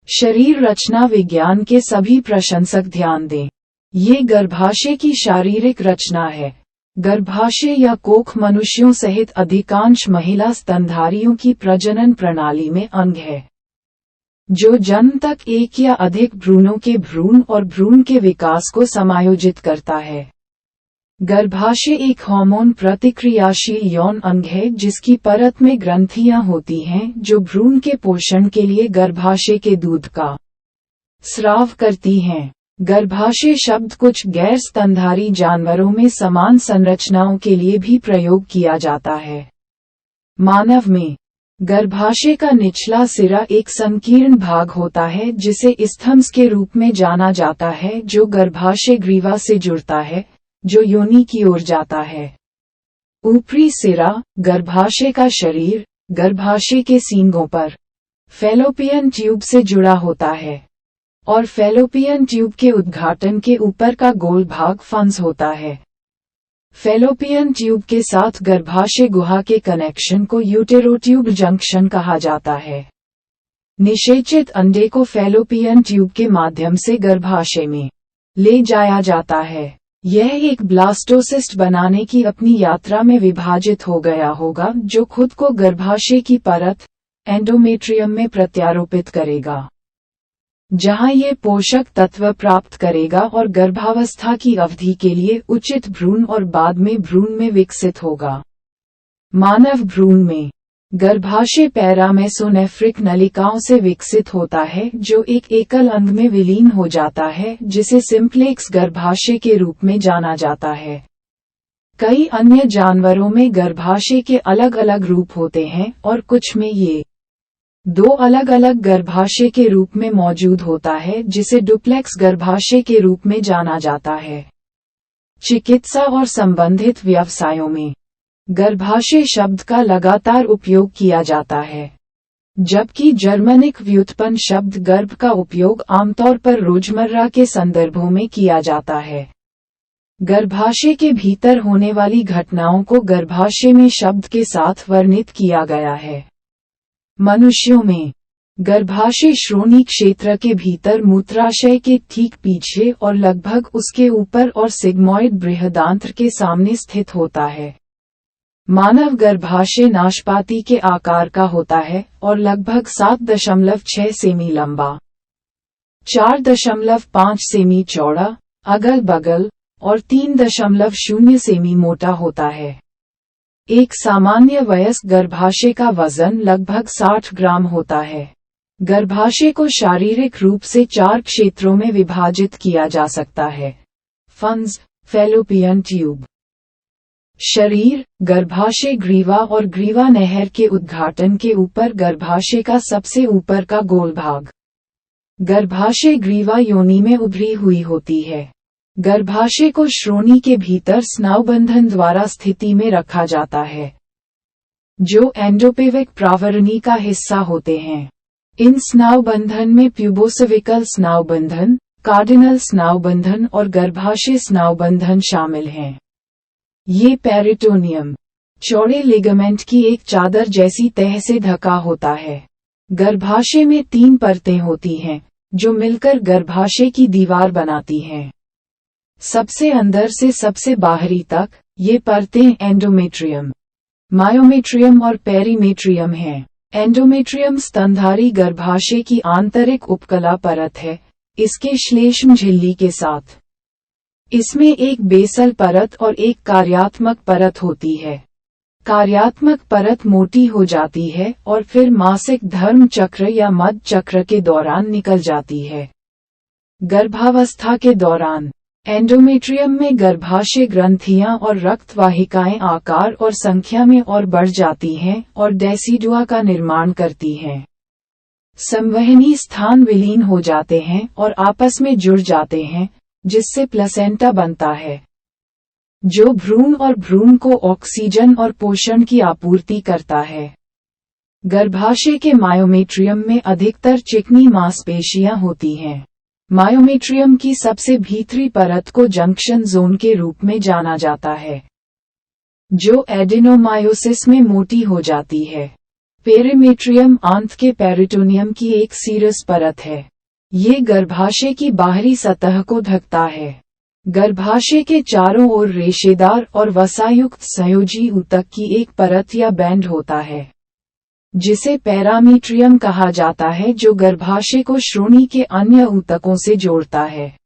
शरीर रचना विज्ञान के सभी प्रशंसक ध्यान दें। ये गर्भाशय की शारीरिक रचना है। गर्भाशय या कोख मनुष्यों सहित अधिकांश महिला स्तनधारियों की प्रजनन प्रणाली में अंग है, जो जन्म तक एक या अधिक भ्रूणों के भ्रूण और भ्रूण के विकास को समायोजित करता है। गर्भाशय एक हार्मोन प्रतिक्रियाशील यौन अंग है जिसकी परत में ग्रंथियां होती हैं जो भ्रूण के पोषण के लिए गर्भाशय के दूध का स्राव करती हैं। गर्भाशय शब्द कुछ गैर स्तनधारी जानवरों में समान संरचनाओं के लिए भी प्रयोग किया जाता है। मानव में गर्भाशय का निचला सिरा एक संकीर्ण भाग होता है जिसे स्थम्स के रूप में जाना जाता है, जो गर्भाशय ग्रीवा से जुड़ता है जो योनि की ओर जाता है। ऊपरी सिरा गर्भाशय का शरीर गर्भाशय के सींगों पर फैलोपियन ट्यूब से जुड़ा होता है और फैलोपियन ट्यूब के उद्घाटन के ऊपर का गोल भाग फंस होता है। फैलोपियन ट्यूब के साथ गर्भाशय गुहा के कनेक्शन को यूटेरोट्यूब जंक्शन कहा जाता है। निषेचित अंडे को फैलोपियन ट्यूब के माध्यम से गर्भाशय में ले जाया जाता है। यह एक ब्लास्टोसिस्ट बनाने की अपनी यात्रा में विभाजित हो गया होगा, जो खुद को गर्भाशय की परत एंडोमेट्रियम में प्रत्यारोपित करेगा, जहां यह पोषक तत्व प्राप्त करेगा और गर्भावस्था की अवधि के लिए उचित भ्रूण और बाद में भ्रूण में विकसित होगा। मानव भ्रूण में गर्भाशय पैरामेसोनेफ्रिक नलिकाओं से विकसित होता है, जो एक एकल अंग में विलीन हो जाता है जिसे सिंप्लेक्स गर्भाशय के रूप में जाना जाता है। कई अन्य जानवरों में गर्भाशय के अलग अलग रूप होते हैं और कुछ में ये दो अलग अलग गर्भाशय के रूप में मौजूद होता है, जिसे डुप्लेक्स गर्भाशय के रूप में जाना जाता है। चिकित्सा और संबंधित व्यवसायों में गर्भाशय शब्द का लगातार उपयोग किया जाता है, जबकि जर्मनिक व्युत्पन्न शब्द गर्भ का उपयोग आमतौर पर रोजमर्रा के संदर्भों में किया जाता है। गर्भाशय के भीतर होने वाली घटनाओं को गर्भाशय में शब्द के साथ वर्णित किया गया है। मनुष्यों में गर्भाशय श्रोणि क्षेत्र के भीतर मूत्राशय के ठीक पीछे और लगभग उसके ऊपर और सिग्मोइड बृहदांत्र के सामने स्थित होता है। मानव गर्भाशय नाशपाती के आकार का होता है और लगभग 7.6 सेमी लंबा, 4.5 सेमी चौड़ा, अगल बगल और 3.0 सेमी मोटा होता है। एक सामान्य वयस्क गर्भाशय का वजन लगभग 60 ग्राम होता है। गर्भाशय को शारीरिक रूप से 4 क्षेत्रों में विभाजित किया जा सकता है। फंस, फैलोपियन ट्यूब। शरीर गर्भाशय ग्रीवा और ग्रीवा नहर के उद्घाटन के ऊपर गर्भाशय का सबसे ऊपर का गोल भाग। गर्भाशय ग्रीवा योनि में उभरी हुई होती है। गर्भाशय को श्रोणि के भीतर स्नायुबंधन द्वारा स्थिति में रखा जाता है, जो एंडोपेविक प्रावरणी का हिस्सा होते हैं। इन स्नायुबंधन में प्यूबोसविकल स्नायुबंधन, कार्डिनल स्नायुबंधन और गर्भाशय स्नायुबंधन शामिल हैं। ये पेरिटोनियम चौड़े लिगामेंट की एक चादर जैसी तह से ढका होता है। गर्भाशय में 3 परतें होती हैं, जो मिलकर गर्भाशय की दीवार बनाती हैं। सबसे अंदर से सबसे बाहरी तक ये परतें एंडोमेट्रियम, मायोमेट्रियम और पेरीमेट्रियम हैं। एंडोमेट्रियम स्तनधारी गर्भाशय की आंतरिक उपकला परत है, इसके श्लेष्म झिल्ली के साथ। इसमें एक बेसल परत और एक कार्यात्मक परत होती है। कार्यात्मक परत मोटी हो जाती है और फिर मासिक धर्म चक्र या मध्य चक्र के दौरान निकल जाती है। गर्भावस्था के दौरान एंडोमेट्रियम में गर्भाशय ग्रंथियां और रक्त वाहिकाएं आकार और संख्या में और बढ़ जाती हैं और डेसिडुआ का निर्माण करती हैं। संवहनी स्थान विलीन हो जाते हैं और आपस में जुड़ जाते हैं, जिससे प्लेसेंटा बनता है, जो भ्रूण और भ्रूण को ऑक्सीजन और पोषण की आपूर्ति करता है। गर्भाशय के मायोमेट्रियम में अधिकतर चिकनी मांसपेशियां होती हैं। मायोमेट्रियम की सबसे भीतरी परत को जंक्शन जोन के रूप में जाना जाता है, जो एडेनोमायोसिस में मोटी हो जाती है। पेरिमेट्रियम आंत के पेरिटोनियम की एक सीरस परत है। ये गर्भाशय की बाहरी सतह को ढकता है। गर्भाशय के चारों ओर रेशेदार और वसायुक्त संयोजी ऊतक की एक परत या बैंड होता है, जिसे पैरामीट्रियम कहा जाता है, जो गर्भाशय को श्रोणि के अन्य ऊतकों से जोड़ता है।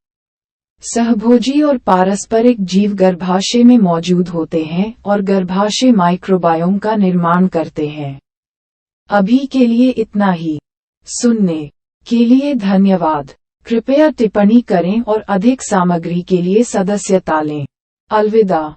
सहभोजी और पारस्परिक जीव गर्भाशय में मौजूद होते हैं और गर्भाशय माइक्रोबायोम का निर्माण करते हैं। अभी के लिए इतना ही। सुनने के लिए धन्यवाद। कृपया टिप्पणी करें और अधिक सामग्री के लिए सदस्यता लें। अलविदा।